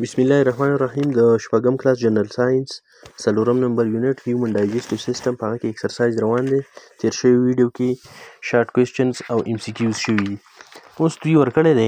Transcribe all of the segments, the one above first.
بسم الله الرحمن الرحیم د شپږم کلاس جنرال ساینس څلورم نمبر یونټ هیومن ډایجسټیو سیستم په هغه کې ایکسرسایز روان دی. تیر شوي ویډیو کې شارټ کوېسچنز او ام سی کیوز شوي دي. اوس دوی ورکړی دی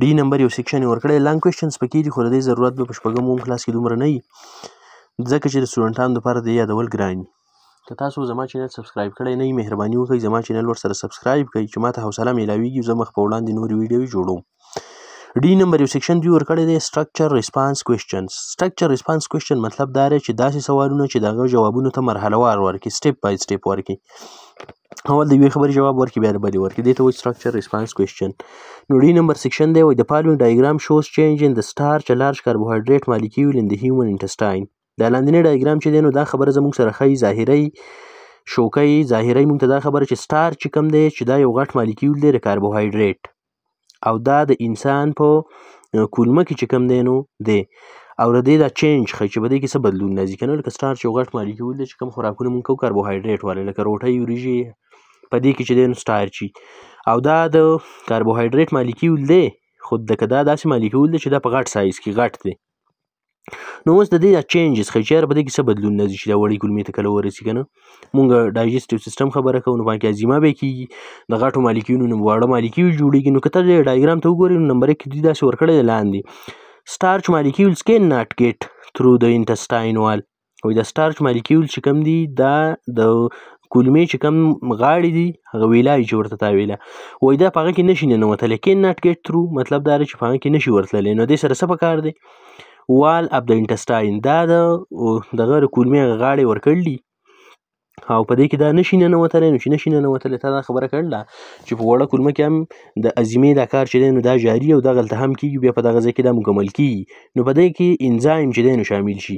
ډي نمبر یو سیکشن یې ورکړی دی. لانګ کوېسچنز پکې دي خو د دې ضرورت به په شپږم اووم کلاس کې دومره نه وي ځکه چې د سټوډنټانو دپاره د یادول ګران وي. که تاسو زما چینل سبسکرایب کړی نه وي مهرباني وکړئ زما چینل ورسره سبسکرایب کړئ چې ماته حوصله میلاویږي زه مخ په وړاندې نورې ویډیوې جوړوم. ډي نمبر یو سیکشن دوی ورکړی دی سټرکچر ریسپانس کوېسچنز. سټرکچر ریسپانس کوېسچن مطلب دا دی چې داسې سوالونه چې د هغه جوابونو ته مرحله وار ورکړي، سټیپ بای سټیپ ورکړي. اول د یوې خبرې جواب ورکړي بیا د بلې ورکړي، دې ته وایي سټرکچر ریسپانس کوېسچن. نو ډي نمبر سیکشن دی وایي د فالوینګ ډایګرام شوز چینج ان د سټارچ ا لارج کاربوهایډریټ مالیکیول ان د هیومن انټسټاین. دا لاندینی ډایګرام چې دی نو دا خبره زموږ سره ښایي ظاهري ظاهري موږ ته دا خبره چې سټارچ چې کوم دی چې دا یو غټ مالیکیول دی د کاربوهایډریټ او دا د انسان په کولمه کې چې کوم دی نو دی او د دې دا چینج ښایي چې په دې کې څه بدلون راځي که نه. لکه سټارچ یو غټ مالیکیول دی چې کوم خوراکونه موږ کوو کاربوهایډریټ والا لکه روټۍ وریژې په دې کې چې دی نو سټارچ وي او دا د کاربوهایډریټ مالیکیول دی خو که دا داسې مالیکیول دی چې دا په غټ سایز کې غټ دی. نو اوس د دې دا چینجز ښایي چې یاره په دې کې څه بدلون راځي چې دا وړۍ کولمې ته کله ورسي که نه. مونږ ډایجسټیو سیستم خبره کوو نو په کې هضمه به کېږي د غټو مالیکیولو نه واړه مالیکیول جوړېږي. نو که ته دې ډایګرام ته وګورې نو نمبر 1 کې دوی داسې ورکړی دی لاندې سټارچ مالیکیولز کین ناټ ګیټ تھرو د انټسټاین وال. وایي د سټارچ مالیکیول چې کوم دي دا د کولمې چې کوم غاړې دي هغه ویلایي چې ورته تا ویله وایي دا په هغه کې نشي ننوتلی. کین ناټ ګیټ تھرو مطلب دا دی چې په هغه کې نشي ورتللی. نو دې سره څه پکار دی وال اف د انټسټاین دا د دغه د کولمې هغه غاړې ورکړل دي او په دې کې دا نشي ننوتلی. نو چې نشي ننوتلی تا دا خبره کړله چې په وړه کولمه کې هم د هضمې دا کار چې دی نو دا جاري او دغلته هم کېږي بیا په دغه ځای کې دا مکمل کېږي. نو په دې کې انزایم چې دی نو شامل شي.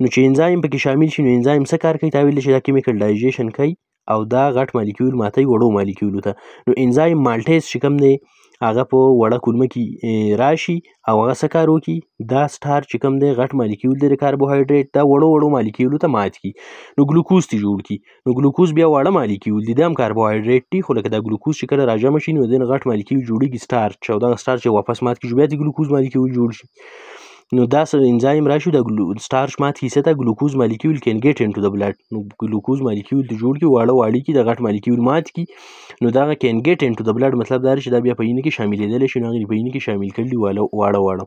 نو چې انزایم پکې شامل شي نو انزایم څه کار کوي تا ویل چې دا کیمیکل ډایجیشن کوي او دا غټ مالیکیول ماتوي وړو مالیکیولو ته. نو انزایم مالټیز چې کوم دی هغه په وړه کولمه کې راشي او هغه څه کار وکړي دا سټارچ چې کوم دی غټ مالیکیول دی د کاربوهایډریټ دا وړو مالیکیولو ته مات کړي نو ګلوکوز ته جوړ کړي. نو ګلوکوز بیا واړه مالیکیول دي دا هم کاربوهایډریټ دي خو لکه دا ګلوکوز چې کله راجمع شي نو د غټ مالیکیول جوړېږي سټارچ او دغه سټارچ یې واپس مات کړي بیا د ګلوکوز مالیکیول جوړ شي. نو دا انزایم راشي د سټارچ مات کړي څه ته ګلوکوز مالیکیول کین ګیټ انټو د بلډ. نو ګلوکوز مالیکیول ته جوړ کړي واړه کړي د غټ مالیکیول مات کړي نو دغه کین ګیټ انټو د بلډ مطلب دا دی چې دا بیا په وینې کې شاملېدلی شي. نو هغه په وینې کې شامل کړي دي واړه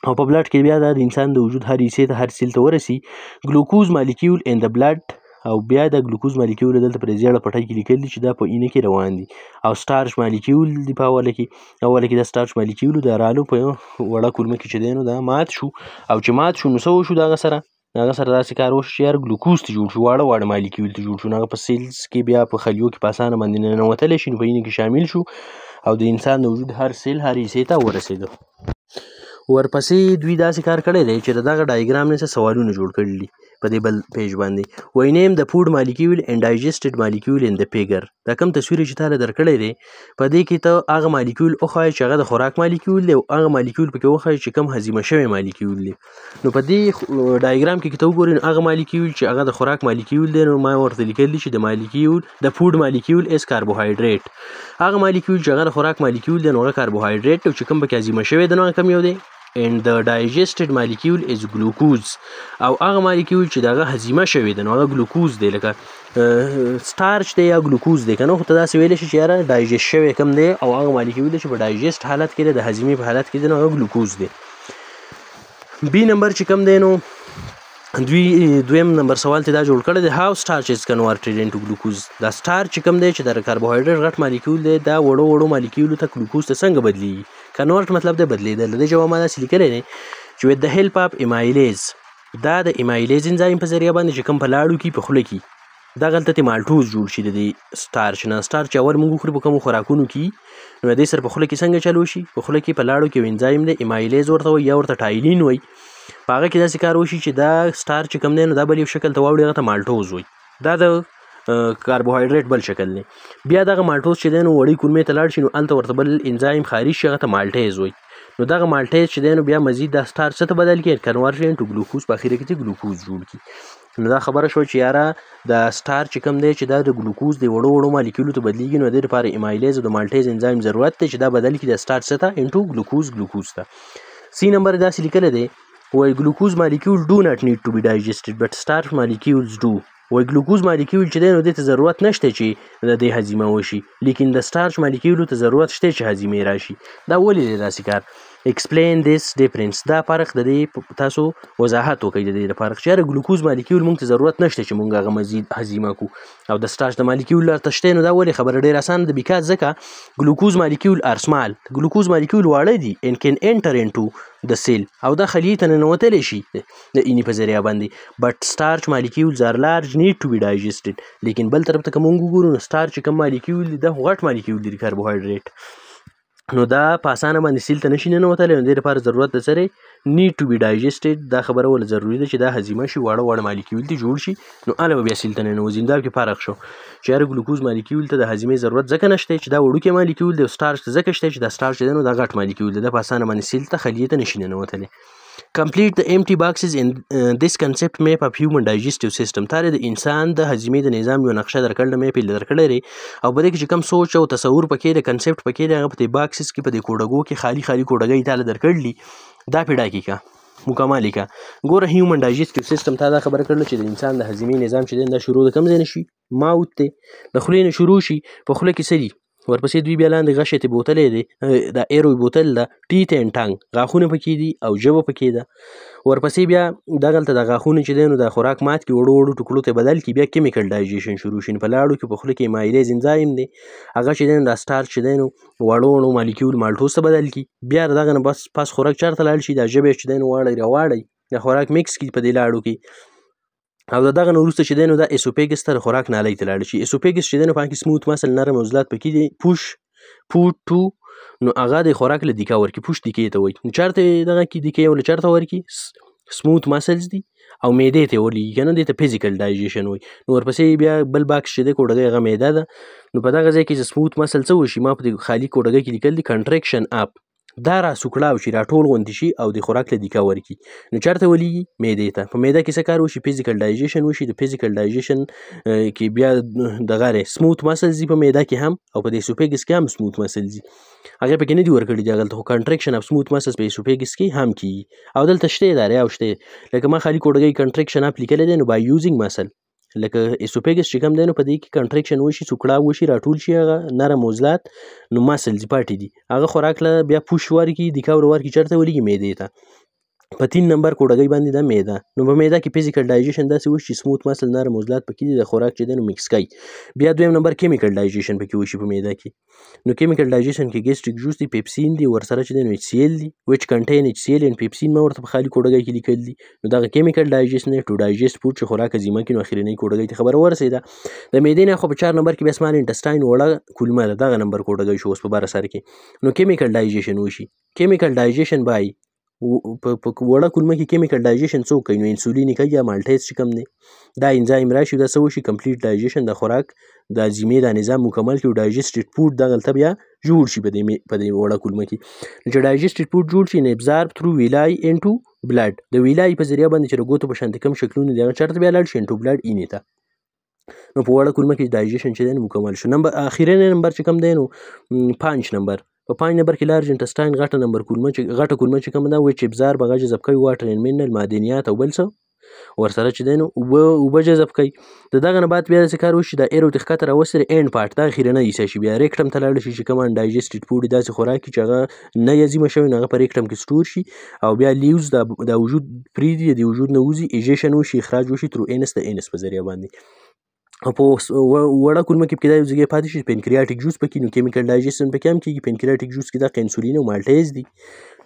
او په بلډ کې بیا دا د انسان د وجود هر حصې ته هر سیل ته ورسي ګلوکوز مالیکیول ان د بلډ او بیا د ګلوکوز مالیکیول دلته پر زیړه پټۍ کې لیکل دي چې دا په وینه کې روان دي او سټارچ مالیکیول دی په اوله کې د سټارچ مالیکیول د رالو په وړه کولمه کې چې دی نو دا مات شو او چې مات شو نو څه وشو دغه سره داسې کار وشو چې یار ګلوکوز ته جوړ شو واړه مالیکیول ته جوړ شو. هغه په سیلز کې بیا په خلیو کې په اسانه باندې ننوتلی شي نو په وینې کې شامل شو او د انسان د وجود هر سیل هر حصې ته ورسېده. ورپسې دوی داسې کار کړی دی چې د دغه ډایګرام نه څه سوالونه جوړ کړي دي په دې بل پیج باندې. وایي نیم د فوډ مالیکیول اینډ ډایجسټډ مالیکیول ان د فیګر. دا کوم تصویر چې تا له درکړی دی په دې کې ته هغه مالیکیول وښایې چې هغه د خوراک مالیکیول دی او هغه مالیکیول پکې وښایې چې کوم هضمه شوی مالیکیول دی. نو په دې ډایګرام کې ته وګورې نو هغه مالیکیول چې هغه د خوراک مالیکیول دی نو ما ورته لیکلي چې د فوډ مالیکیول از کاربوهایډریټ. هغه مالیکیول چې هغه د خوراک مالیکیول دی نو هغه کاربوهایډریټ او چې کوم پکې هضمه شوی دی نو هغه کوم یو دی and the digested molecule is glucose او هغه مالیکیول چې دغه هضمه شوی دی نو هغه ګلوکوز دی لکه سټارچ دی یا ګلوکوز دی که نه خو ته داسې ویلی شي چې یاره ډایجست شوی کوم دی او هغه مالیکیول دی چې په ډایجست حالت کې دی د هضمې په حالت کې دی نو هغه ګلوکوز دی. بي نمبر چې کوم دی نو دویم نمبر سوال ته دا جوړ کړی دی هاو سټارچ از کنورټډ انټو ګلوکوز. دا سټارچ چې کوم دی چې د کاربوهایډریټ غټ مالیکیول دی دا وړو مالیکیولو ته ګلوکوز ته څنګه بدلیږي. کنورټ مطلب دی بدلیدل. د دې جواب ما داسې لیکلی دی چې with the help of امایلیز دا د امایلیز انزایم په ذریعه باندې چې کوم په لاړو کې په خوله کې دغلته ته مالټوز جوړ شي د دې سټارچ نه. سټارچ اول موږ وخورو په کومو خوراکونو کې نو دې سره په خوله کې څنګه چلو شي په خوله کې په لاړو کې یو انزایم دی امایلیز ورته وایي یا ورته ټایلین وایي په هغه کې داسې کار وشي چې دا سټارچ چې کوم دی نو دا بل یو شکل ته واوړي هغه ته مالټوز وایي. دا د کاربوهایډریټ بل شکل دی. بیا دغه مالټوز چې دی نو وړۍ کولمې ته لاړ شي نو هلته ورته بل انزایم خارج شي هغه ته مالټیز وایي. نو دغه مالټیز چې دی نو بیا مزید دا سټارچ څه ته بدل کړي کنورټ انټو ګلوکوز په اخره کې ګلوکوز جوړ کړي. نو دا خبره شوه چې یاره د سټارچ چې کوم دی چې دا د ګلوکوز د وړو مالیکیولو ته بدلیږي نو د دې لپاره امایلیز او د مالټیز انزایم ضرورت دی چې دا بدل کړي د سټارچ څه ته انټو ګلوکوز ته. سی نمبر داسې لیکلی دی وایي ګلوکوز مالیکیول ډو ناټ نیډ ټو بي ډایجسټډ بټ سټارچ مالیکیولز ډو. وایي ګلوکوز مالیکیول چې دی نو دې ته ضرورت نشته چې د دې هضیمه وشي، لیکن د سټارچ مالیکیولو ته ضرورت شته چې هضیمې راشي. دا ولې دی داسې کار؟ ایکسپلین دیس ډیفرنس. دا فرق د دې تاسو وضاحت وکړئ د دې د فرق چې یاره ګلوکوز مالیکیول موږ ته ضرورت نشته چې موږ هغه مزید هضیمه کړو او د سټارچ د مالیکیول ته شته. نو دا ولې خبره ډېره اسانه ده، بیکاز ځکه ګلوکوز مالیکیول ار سمال، ګلوکوز مالیکیول واړه دي and can enter into the cell او دا خلیې ته ننوتلی شي د اینې په ذریعه باندې. بټ سټارچ مالیکیولز ار لارج نیډ ټو بي ډایجسټډ. لیکن بل طرف ته که موږ وګورو نو سټارچ چې کوم مالیکیول دي دا غټ مالیکیول دي د کاربوهایډریټ، نو دا په اسانه باندې سیل ته نشي ننوتلی. نو دې لپاره ضرورت د سره نیډ ټو بي ډایجسټډ. دا خبره ولې ضروري ده چې دا هضیمه شي، واړه واړه مالیکیول دي جوړ شي، نو هله به بیا سیل ته ننوځي. دا پکې فرق شو چې یاره ګلوکوز مالیکیول ته د هضیمې ضرورت ځکه نشته چې دا وړوکی مالیکیول دی، او سټارچ ته ځکه شته چې دا سټارچ دی نو دا غټ مالیکیول دی، دا په اسانه باندې سیل ته خلیې ته نشي ننوتلی. Complete the empty boxes in this concept map of human digestive system. تاره د انسان د هضیمې د نظام یو نقشه درکړل، میپ یې درکړی دی، او په دې کې چې کوم سوچ او تصور پکې د کنسپټ پکې دی هغه په دې باکسز کې په دې کوډګو کې خالي خالي کوډګۍ تاله درکړلي، دا پې ډاکې کا مکمل کا. ګوره هیومن ډایجسټیو سیستم تا دا خبره کړله چې د انسان د هضیمې نظام چې دی دا شروع د کوم ځای نه شي؟ ماوت دی، د خولې نه شروع شي، په خوله کې څه دي؟ ورپسې دوی بیا لاندې غشې ته بوتلی دی، دا ایروی بوتل ده، ټیت اینډ ټنګ غاښونه پکې دي او ژبه پکې ده. ورپسې بیا دغلته د غاښونه چې دی نو د خوراک مات کړي، وړو وړو ټوکړو ته بدل کړي، بیا کیمیکل ډایجیشن شروع شي. په لاړو کې په خوله کې مایلیز انزایم دی، هغه چې دی نو دا سټارچ چې دی نو واړو واړو مالیکیول مالټوز ته بدل کړي، بیا د دغه نه بس پس خوراک چېرته لاړ شي؟ دا ژبه چې دی نو واړی راواړی د خوراک میکس کړي په دې لاړو کې، او د دغه نه وروسته چې دی نو دا ایسوپیګس ته د خوراک نالۍ ته لاړ شي. ایسوپیګس چې دی نو په هغه کې سموت مسل نرم عضلات پکې دي، پوش پوټ ټو، نو هغه د خوراک له دیکا ورکي، پوش دیکې ته وایي. نو چېرته دغه کې دیکې ول چېرته ورکي؟ سموت مسلز دي او معدې ته ولېږي که نه، دې ته فزیکل ډایجیشن وایي. نو ورپسې بیا بل باکس چې دی کوډګۍ هغه معده ده، نو په دغه ځای کې چې سموت مسل څه وشي؟ ما په دې خالي کوډګۍ کې لیکل دي کنټریکشن اپ، دا را سوکړاو شي، راټول غوندې شي او د خوراک له دیکا ورکي. نو چېرته ولېږي؟ معدې ته. په معده کې څه کار وشي؟ فزیکل ډایجیشن وشي. د فزیکل ډایجیشن کې بیا دغه دی سموت مسلز دي په معده کې هم، او په دې ایسوفیګس کې هم سموت مسلز دي، هغې پکې نه دي ورکړي دي هغلته، خو کنټریکشن اف سموت مسلز په ایسوفیګس کې هم کېږي، او دلته شته دا ریا او شته. لکه ما خالي کوډګۍ کنټریکشن اپ لیکلی دی، نو بای یوزینګ مسل، لکه ایسوفیګس چې کوم دی نو په دې کې کنټریکشن وشي، سوکړاو وشي، راټول شي هغه نرم عضلات، نو مسلز پاتې دي، هغه خوراک له بیا پوش ورکي، دیکا ور ورکي، چېرته ولېږي؟ معدې ته. په 3 نمبر کوډګۍ باندې دا معده، نو په معده کې فزیکل ډایجیشن داسې وشي چې سموت مسل نرم عضلات پکې دي، د خوراک چې دی نو مکس کوي. بیا 2 نمبر کیمیکل ډایجیشن پکې وشي په معده کې، نو کیمیکل ډایجیشن کې ګیسټریک جوس دی، پیپسین دی، ورسره چې دی نو ایچ سی ایل دی، ویچ کنټین ایچ سی ایل اینډ پیپسین ما ورته په خالي کوډګۍ کې لیکل دي. نو دغه کیمیکل ډایجیشن دی ټو ډایجسټ فوډ چې خوراک هضیمه کړي، نو اخرنۍ کوډګۍ ته خبره ورسېده. د معدې نه خو په 4 نمبر کې بیا سمال انټسټاین وړه کولمه ده، دغه نمبر کوډګۍ شو اوس په بره سر کې. نو کیمیکل ډایجیشن وشي، کیمیکل ډایجیشن بای په وړه کولمه کې کیمیکل ډایجیشن څوک کوي؟ نو انسولین کوي یا مالټیز چې کوم دی دا انزایم راشي، دا څه وشي؟ کمپلیټ ډایجیشن د خوراک د هضیمې دا نظام مکمل کړي، او ډایجسټډ فوډ دغلته بیا جوړ شي په دې وړه کولمه کې. چې ډایجسټډ فوډ جوړ شي نو ابزارب تھرو ویلای انټو بلډ، د ویلای په ذریعه باندې چې د ګوتو په شان کوم شکلونه دي هغه چېرته بیا لاړ شي؟ انټو بلډ اینې ته. نو په وړه کولمه کې ډایجیشن چې دی نو مکمل شو. نمبر اخرنی نمبر چې کوم دی نو 5 نمبر، په 5 نمبر کې لارج انټسټاین غټه نمبر کولمه چې کومه ده، وچ ابزار هغه جذب کوي واټر اینډ منرل، معدنیات او بل څه ورسره چې دی نو اوبه جذب کوي. د دغه نه بعد بیا داسې کار وشي دا ایرو ته ښکته راوستري اینډ پارټ، دا اخرنی حصه شي، بیا ریکټم ته لاړ شي چې کوم انډایجسټډ فوډ داسې خوراک چې هغه نه هضیمه شوی نو هغه په ریکټم کې سټور شي، او بیا لیوز د وجود پرېږدي، د وجود نه وځي، ایجیشن وشي، اخراج وشي ترو اینس د اینس په ذریعه باندې. او په وړه کولمه کې دا یو ځای پاتې شي، پنکریاټیک جوس پکې، نو کیمیکل ډایجیشن پکې هم کېږي. پنکریاټیک جوس کې دا انسولین او مالټیز دي.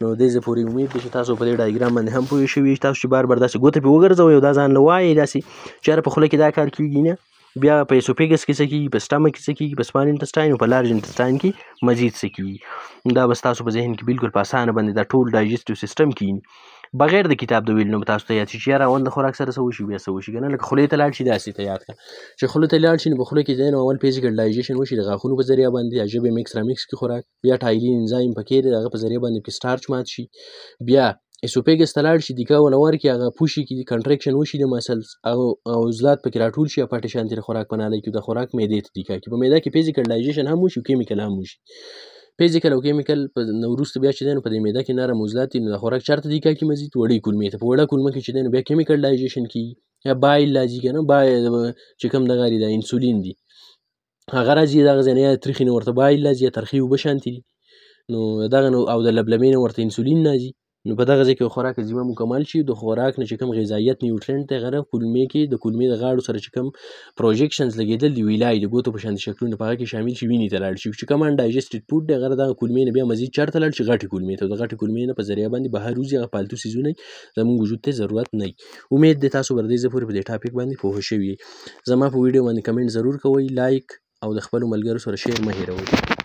نو دې زه پورې امید دی چې تاسو په دې ډایګرام باندې هم پوه شوي، تاسو چې بار بار داسې ګوته پې وګرځوئ او دا ځان له وایئ داسې چې یاره په خوله کې دا کار کېږي نه، بیا په ایسوفیګس کې څه کېږي، په سټمک کې څه کېږي، په سمال انټسټاین او په لارج انټسټاین کې مزید څه کېږي. دا بس تاسو په ذهن کې بالکل په اسانه باندې دا ټول ډایجسټیو سیسټم کېږي بغیر د کتاب د ویلو. تاسو ته یاد شي چې یاره اول د خوراک سره څه وشي بیا څه وشي، که نه لکه خولې ته لاړ شي داسې ته یاد کړه چې خولې ته لاړ شي نو په خوله کې دی نو اول فزیکل ډایجیشن وشي د غاښونو په ذریعه باندې، یا ژبې میکس را میکس کړي خوراک، بیا ټایلین انزایم پکې دی هغه په ذریعه باندې پکې سټارچ مات شي، بیا ایسوفیګس ته لاړ شي، دیکا ونه ورکړي، هغه پوشي کې کنټریکشن وشي د مسلز او عضلات پکې راټول شي، پټې شانتې د خوراک په نالۍ کې د خوراک معدې ته دیکا کې، په معده کې فزیکل ډایجیشن هم وشي، کیمیکل هم وشي. فزیکل او کیمیکل نه وروسته بیا چې دی نو په دې معده کې نرم عضلات دي نو دا خوراک چېرته دی کاږي مزید وړې کولمې ته په وړه کولمه کې چې دی نو بیا کیمیکل ډایجیشن کېږي یا بایل راځي که نه بایل چې کوم دغه دی دا انسولین دي هغه راځي دغه ځای نه یا تریخي نه ورته بایل راځي یا ترخې اوبه شانتې دي نو دغه نو او د لبلبې نه ورته انسولین راځي نو په دغه ځای کې خوراک هضمه مکمل شي د خوراک نه چې کوم غذایت نیوټرینټ دی هغه کولمې کې د کولمې د غاړو سره چې کوم پروجیکشنز لګېدل دي ویلای د ګوتو په شان شکلونه په هغه کې شامل شي وینې ته لاړ شي چې کوم انډایجسټډ فوډ دی هغه دغه کولمې نه بیا مزید چېرته لاړ شي غټې کولمې ته د غټې کولمې نه په ذریعه باندې بهر وځي هغه پالتو څیزونه زموږ وجود ته ضرورت نه وي امید دی تاسو به د دې ځای پورې په دې ټاپک باندې پوه شوي زما په ویډیو باندې کمنټ ضرور کوئ لایک او د خپلو ملګرو سره شیر مه هېروئ